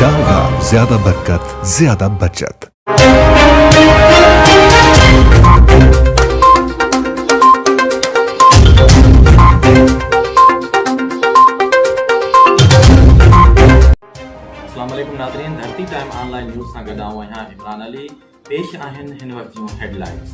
डालडा, ज्यादा बरकत, ज्यादा बचत। अस्सलामुअलैकुम नाज़रीन, धरती टाइम ऑनलाइन न्यूज़ सां गॾु आऊं आहियां इमरान अली। पेश आहिनि हिन वक्त जूं हेडलाइंस।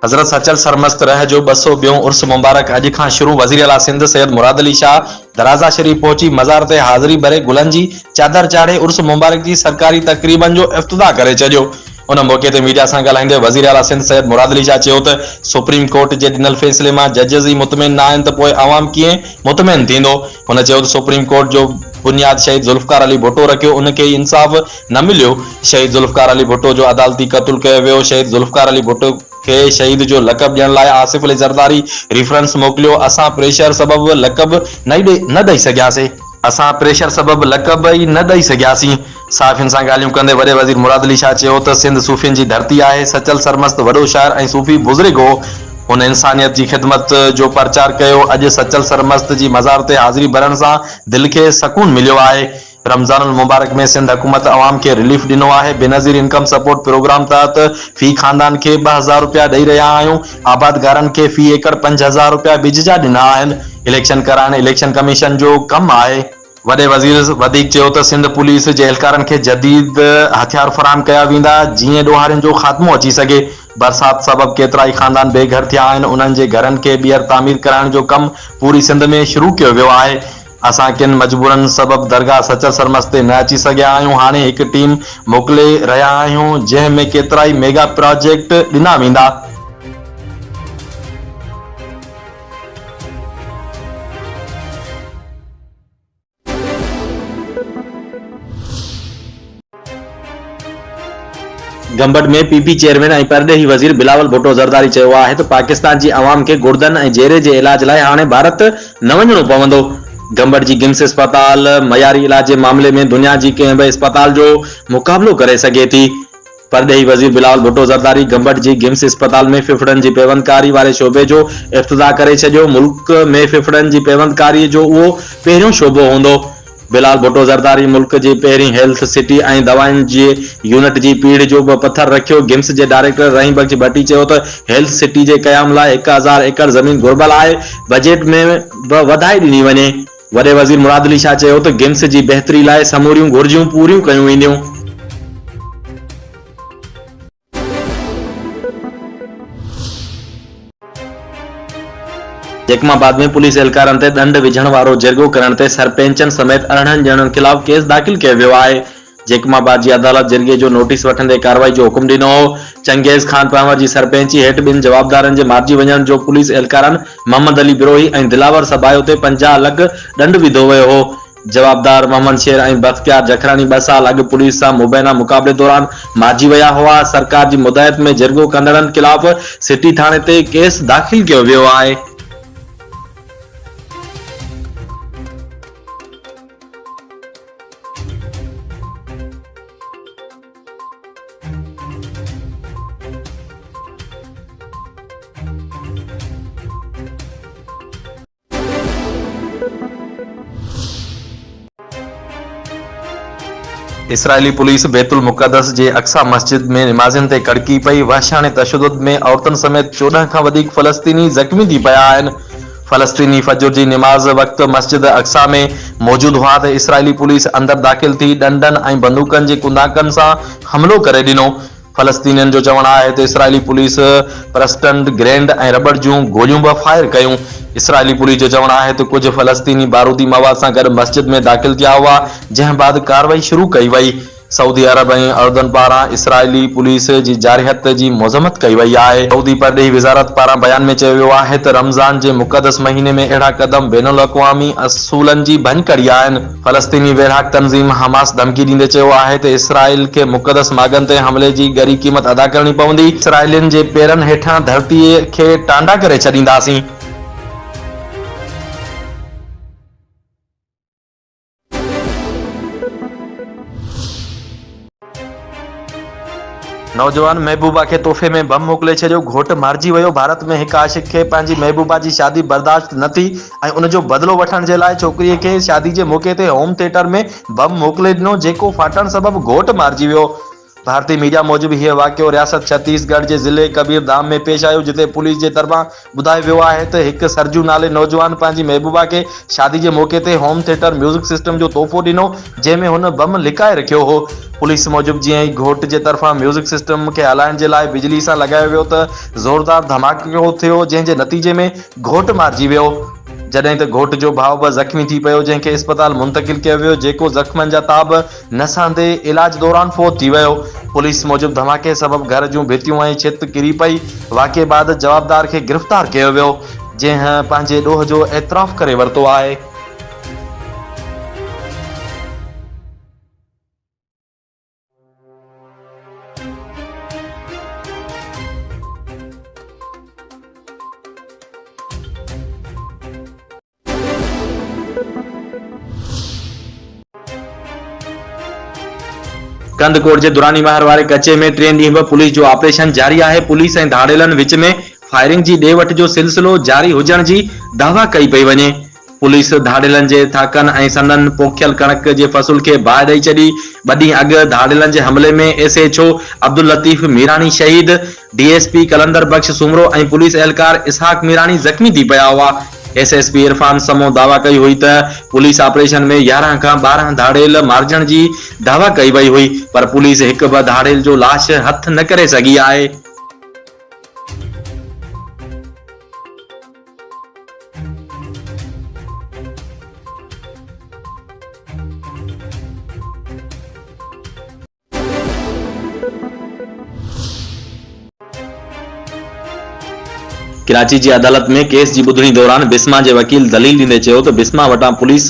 हज़रत सचल सरमस्त रह जो 200 उर्स मुबारक अॼु खां शुरू। वज़ीर आला सिंध सैयद मुराद अली शाह दराजा शरीफ पहुची मज़ार ते हाज़िरी भरे गुलनि जी चादर चाढ़े उर्स मुबारक जी सरकारी तक़रीबन जो इफ्तिताह करे छॾियो। उन मौके ते मीडिया सां ॻाल्हाईंदे वज़ीर आला सिंध सैयद मुराद अली शाह चयो त सुप्रीम कोर्ट जे ॾिनल फ़ैसिले मां जजिस ई मुतमिन न आहिनि त पोइ आवाम कीअं मुतमिन थींदो। हुन चयो त सुप्रीम कोर्ट जो बुनियाद शहीद ज़ुल्फ़िकार अली भुट्टो रखियो, उनखे इंसाफ़ न मिलियो। शहीद ज़ुल्फ़िकार अली भुट्टो जो अदालती क़त्ल कयो वियो। शहीद ज़ुल्फ़िकार अली भुट्टो के शहीद जो लक़ब ॾियण लाइ आसिफ अली ज़रदारी रेफरेंस मोकिलियो। असां प्रेशर सबबु लक़ब न ॾेई सघियासीं। साफ़ियुनि सां ॻाल्हियूं कंदे वॾे वज़ीर मुराद अली शाह चयो त सिंध सूफ़ियुनि जी धरती आहे। सचल सरमस्त वॾो शाइर ऐं सूफ़ी बुज़ुर्ग हो। हुन इंसानियत जी ख़िदमत जो प्रचार कयो। अॼु सचल सरमस्त जी मज़ार ते हाज़िरी भरण सां दिलि खे सकून मिलियो आहे। रमज़ानुल मुबारक में सिंध हुकूमत अवाम खे रिलीफ ॾिनो आहे। बेनज़ीर इनकम सपोर्ट प्रोग्राम तहत फ़ी ख़ानदान खे 2000 रुपया ॾेई रहिया आहियूं। आबादगारनि खे फ़ी एकड़ 5000 रुपया बिज जा ॾिना आहिनि। इलेक्शन कराइण इलेक्शन कमीशन जो कमु आहे। वॾे वज़ीर वधीक चयो त सिंध पुलिस जे एहलकारनि खे जदीद हथियार फराहम कया वेंदा जीअं ॾोहारियुनि जो ख़ात्मो अची सघे। बरसात सबबु केतिरा ई ख़ानदान बेघर थिया आहिनि। उन्हनि जे घरनि खे ॿीहर तामीर कराइण जो कमु पूरी सिंध में शुरू कयो वियो आहे। असां किन मजबूरनि सबबु दरगाह सचल सरमस्त ते न अची सघिया आहियूं। हाणे हिकु टीम मोकिले रहिया आहियूं जंहिं में केतिरा ई मेगा प्रोजेक्ट ॾिना वेंदा। गंबट में पीपी चेयरमैन ऐं परॾेही वज़ीर बिलावल भुट्टो ज़रदारी चयो आहे त पाकिस्तान जी अवाम खे गुर्दनि ऐं जेरे जे इलाज लाइ हाणे भारत न वञणो पवंदो। गंबट जी गिम्स अस्पताल मयारी इलाज जे मामले में दुनिया जी कंहिं बि अस्पताल जो मुक़ाबिलो करे सघे थी। परॾेही वज़ीर बिलावल भुट्टो ज़रदारी गंबट जी गिम्स अस्पताल में फिफड़नि जी पेवंदकारी वारे शोबे जो इफ्तिताह करे छॾियो। मुल्क में फिफड़नि जी पेवंदकारी जो उहो पहिरियों शोबो हूंदो। बिलाल भुट्टो ज़रदारी मुल्क जी पहिरीं हेल्थ सिटी ऐं दवाउनि जी यूनिट जी पीढ़ जो बि पथर रखियो। गिम्स जे डायरेक्टर रहीम बख्श भट्टी चयो त हेल्थ सिटी जे क़याम लाइ 1000 एकड़ ज़मीन घुर्बल आहे। बजट में बि वधाए ॾिनी वञे। वॾे वज़ीर मुराद अली शाह चयो त गिम्स जी बहितरी लाइ समूरियूं घुर्जियूं पूरियूं कयूं वेंदियूं। जैकमाबाद में पुलिस एहलकारनि ते ॾंड विझण वारो जिरगो करण ते सरपंचनि समेत 18 ॼणनि खिलाफ़ केस दाख़िल कयो वियो आहे। जैकमाबाद जी अदालत जिरगे जो नोटिस वठंदे कार्रवाई जो हुकुम ॾिनो हो। चंगेज़ खान पंवर जी सरपंची हेठि ॿिनि जवाबदारनि जे मारिजी वञण जो पुलिस एहलकारनि मोहम्मद अली बिरोही ऐं दिलावर सबायो ते 50 लख ॾंड विधो वियो हो। जवाबदार मोहम्मद शेर ऐं बख्तियार जखरानी 2 साल अॻु पुलिस सां मुबैना मुक़ाबले दौरान मारिजी विया हुआ। सरकार जी मुदायत में जिरगो कंदड़नि खिलाफ़ सिटी थाणे ते केस दाख़िल कयो वियो आहे। इसराइली पुलिस बैतुल मुक़द्दस जे अक्सा मस्जिद में नमाज़िन ते कड़की पई। वहशाने तशद्दुद में औरतुनि समेत 14 खां वधीक फ़लस्तीनी ज़ख्मी थी पिया आहिनि। फ़लस्तीनी फजर जी नमाज़ वक़्तु मस्जिद अक्सा में मौजूदु हुआ त इसराइली पुलिस अंदरि दाख़िल थी ॾंडनि ऐं बंदूकनि जे कुंदाकनि सां हमलो करे ॾिनो। फ़लस्तीनियुनि जो चवणु आहे त इसराइली पुलिस प्रस्टंट ग्रेंड ऐं रबड़ जूं गोलियूं बि फायर कयूं। इसराइली पुलिस जो चवणु आहे त कुझु फ़लस्तीनी बारूदी मवाद सां गॾु मस्जिद में दाख़िल थिया हुआ, जंहिं बाद कार्रवाई शुरू कई वई। सऊदी अरब ऐं अर्दन पारां इसराइली पुलिस जी जारियत जी मज़म्मत कई वई आहे। सऊदी परॾेही वज़ारत पारां बयान में चयो वियो आहे त रमज़ान जे मुक़दस महीने में अहिड़ा क़दम बैनुल अक़वामी असूलनि जी भञकड़ी आहिनि। फ़लस्तीनी वेढ़ाक तंज़ीम हमास धमकी ॾींदे चयो आहे त इसराइल खे मुक़दस मागनि ते हमले जी ॻरी क़ीमत अदा करणी पवंदी। इसराइलियुनि जे पेरनि हेठां धरतीअ खे टांडा करे छॾींदासीं। नौजवान महबूबा के तोहफे में बम मोकिले छॾियो, घोट मारिजी वियो। भारत में हिकु आशिक खे पंहिंजी महबूबा जी शादी बर्दाश्त न थी ऐं उन जो बदिलो वठण जे लाइ छोकिरीअ खे शादी जे मौक़े ते होम थिएटर में बम मोकिले ॾिनो, जेको फाटण सबबि घोट मारिजी वियो। भारतीय मीडिया मूजिबि हीउ वाक़ियो रियासत छत्तीसगढ़ जे ज़िले कबीरधाम में पेश आयो, जिते पुलिस जे तरफ़ां ॿुधायो वियो आहे त हिकु सरजू नाले नौजवान पंहिंजी महबूबा खे शादी जे मौक़े ते होम थिएटर म्यूज़िक सिस्टम जो तोहफ़ो ॾिनो, जंहिं में हुन बम लिकाए रखियो हो। पुलिस मूजिबि जीअं ई घोट जे तरफ़ां म्यूज़िक सिस्टम खे हलाइण जे लाइ बिजली सां लॻायो वियो त ज़ोरदार धमाको थियो, जंहिं जे नतीजे में घोट मारिजी वियो। जॾहिं त घोट जो भाउ बि ज़ख़्मी थी पियो, जंहिंखे इस्पताल मुंतक़िल कयो वियो, जेको ज़ख़्मनि जा ताब न सहंदे इलाज दौरान फ़ौत थी वियो। पुलिस मूजिबि धमाके सबबि घर जूं भितियूं ऐं छित किरी पई। वाक़िए बाद जवाबदार खे गिरफ़्तार कयो वियो, जंहिं पंहिंजे ॾोह जो एतिराफ़ करे वरितो आहे। कंदकोट जे दुरानी महर वारे कचे में 3 ॾींहं बि पुलिस जो ऑपरेशन जारी आहे। पुलिस ऐं धाड़ेलनि विच में फायरिंग जी ॾे वठ जो सिलसिलो जारी हुजण जी दावा कई पई वञे। पुलिस धाड़ेलनि जे थाकनि ऐं सनन पोखियल कणक जे फसल खे बाहि ॾेई छॾी। 2 ॾींहं अॻु धाड़ेलनि जे हमले में SHO अब्दुल लतीफ़ मीरानी शहीद, DSP कलंदर बख्श सुमरो ऐं पुलिस एहलकार इसहाक मीरानी ज़ख़्मी थी पिया हुआ। SSP इरफान समो दावा कई हुई त पुलिस ऑपरेशन में 11 खां 12 धाड़ेल मारजण जी दावा कई वई हुई, पर पुलिस हिकु बि धाड़ेल जो लाश हथ न करे सघी आहे। कराची जी अदालत में केस जी ॿुधणी दौरान बिस्मा जे वकील दलील ॾींदे चयो त बिस्मा वटां पुलिस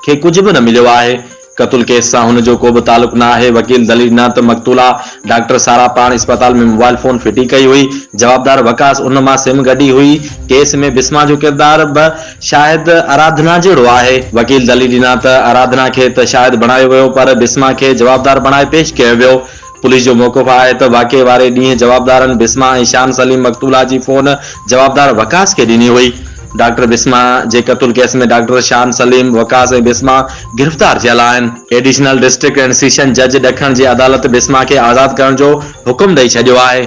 खे कुझु बि न मिलियो आहे। क़तल केस सां हुन जो को बि तालुक न आहे। वकील दलील ॾिना त मक़तूला डॉक्टर सारा पाण अस्पताल में मोबाइल फोन फिटी कई हुई। जवाबदार वकास उन मां सिम गॾी हुई। केस में बिस्मा जो किरदार बि शायदि आराधना जहिड़ो आहे। वकील दलील ॾिना त आराधना खे त शायदि बणायो वियो, पर बिस्मा खे जवाबदार बणाए पेश कयो वियो। पुलिस जो मौक़िफ़ आहे त वाक़िए वारे ॾींहुं जवाबदारनि बिस्मा ऐं शान सलीम मक़तूला जी फोन जवाबदार वकास खे ॾिनी हुई। डॉक्टर बिस्मा जे क़तल केस में डॉक्टर शान सलीम, वकास ऐं बिस्मा गिरफ़्तार थियल आहिनि। एडिशनल डिस्ट्रिक्ट एंड सेशन जज ॾखण जी अदालत बिस्मा खे आज़ाद करण जो हुकुम ॾेई छॾियो आहे।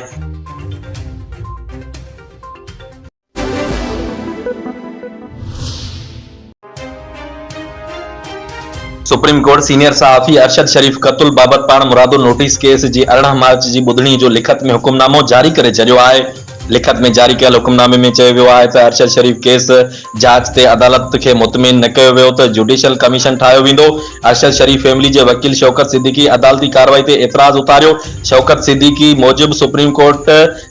सुप्रीम कोर्ट सीनियर सहाफ़ी अरशद शरीफ क़तल बाबति पाण मुरादो नोटिस केस जी 18 मार्च जी ॿुधणी जो लिखत में हुकुमनामो जारी करे छॾियो आहे। लिखत में जारी कयल हुकुमनामे में चयो वियो आहे त अरशद शरीफ केस जांच ते अदालत खे मुतमिन न कयो वियो त जुडिशियल कमीशन ठाहियो वेंदो। अरशद शरीफ फैमिली जे वकील शौकत सिद्दीकी अदालती कार्रवाई ते एतिराज़ उतारियो। शौकत सिद्दीकी मूजिबि सुप्रीम कोर्ट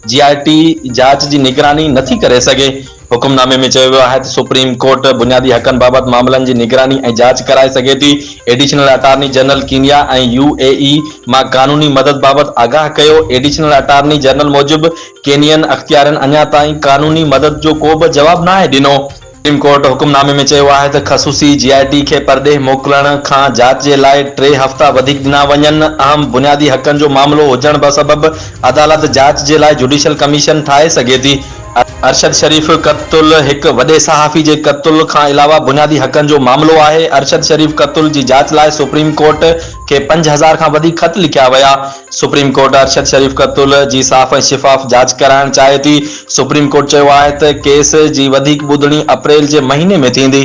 GIT जांच जी निगरानी नथी करे सघे। हुकुमनामे में चयो वियो आहे त सुप्रीम कोर्ट बुनियादी हक़नि बाबति मामलनि जी निगरानी ऐं जांच कराए सघे थी। एडिशनल अटार्नी जनरल कीनिया ऐं UAE मां कानूनी मदद बाबति आगाह कयो। एडिशनल अटार्नी जनरल मूजिबि केनियन अख़्तियारनि अञा ताईं कानूनी मदद जो को बि जवाब नाहे ॾिनो। सुप्रीम कोर्ट हुकुमनामे में चयो आहे त ख़सूसी GIT खे परॾेह मोकिलण खां जांच जे लाइ 3 हफ़्ता वधीक ॾिना वञनि। अहम बुनियादी हक़नि जो मामिलो हुजण सबबि अदालत जांच जे लाइ जुडिशियल कमीशन ठाहे सघे थी। अरशद शरीफ क़तल हिकु वॾे सहाफ़ी जे क़तल खां अलावा बुनियादी हक़नि जो मामिलो आहे। अरशद शरीफ क़तल जी जांच लाइ सुप्रीम कोर्ट खे 5000 खां वधीक ख़त लिखिया विया। सुप्रीम कोर्ट अरशद शरीफ क़तल जी साफ़ ऐं शिफ़ाफ़ जांच कराइण चाहे थी। सुप्रीम कोर्ट चयो आहे त केस जी वधीक ॿुधणी अप्रैल जे महीने में थींदी।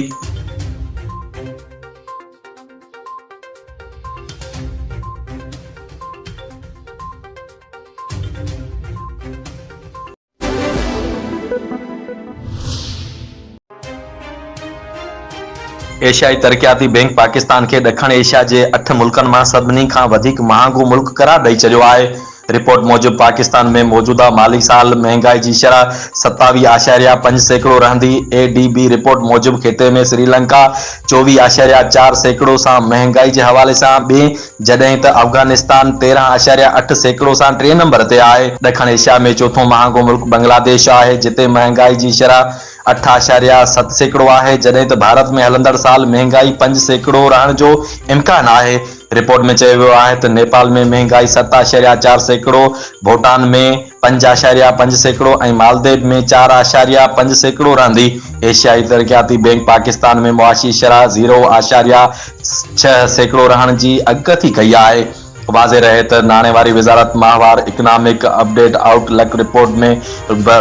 एशियाई तरक़ियाती बैंक पाकिस्तान खे ॾखण एशिया जे 8 मुल्कनि मां सभिनी खां वधीक महांगो मुल्क करार ॾेई छॾियो आहे। रिपोर्ट मूजिबि पाकिस्तान में मौजूदा माली साल महांगाई जी शरह 27.5% रहंदी। ADB रिपोर्ट मूजिबि ख़िते में श्रीलंका 24.4% सां महांगाई जे हवाले सां ॿिएं, जॾहिं त अफगानिस्तान 13.8% सां 3 नंबर ते आहे। ॾखण एशिया में चोथों महांगो मुल्क बांग्लादेश आहे, जिते महांगाई जी शरह 8.7% आहे, जॾहिं त भारत में हलंदड़ साल महांगाई 5% रहण जो इम्कान आहे। रिपोर्ट में चयो वियो आहे त नेपाल में महांगाई 7.4%, भूटान में 5.5% ऐं मालदीव में 4.5% रहंदी। एशियाई तरक्याती बैंक पाकिस्तान में मुआशी शरह 0.6% रहण जी अॻकथी कई आहे। वाज़े रहे त नाणे वारी वज़ारत माहवार इकनॉमिक अपडेट आउटलुक रिपोर्ट में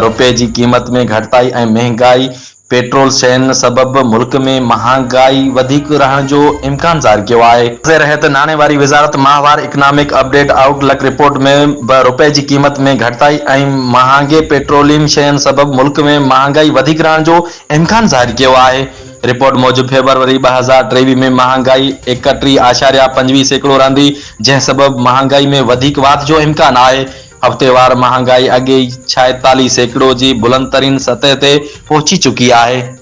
रुपए जी क़ीमत में घटिताई ऐं महांगाई पेट्रोल शयुनि सबबि मुल्क में महांगाई वधीक रहण जो इम्कान ज़ाहिर कयो आहे। वाज़े रहे त नाणे वारी वज़ारत माहवार इकनॉमिक अपडेट आउटलुक रिपोर्ट में रुपए जी क़ीमत में घटिताई ऐं महांगे पेट्रोलियम शयुनि सबबि मुल्क में महांगाई वधीक रहण जो इम्कान ज़ाहिर कयो आहे। रिपोर्ट मूजिब फरवरी 2023 में महांगाई 31.25% रहंदी, जंहिं सबबि महांगाई में वधीक वाध जो इम्कान आहे। हफ़्तेवार महांगाई अॻे 46% जी बुलंद तरीन सतह ते पहुची चुकी आहे।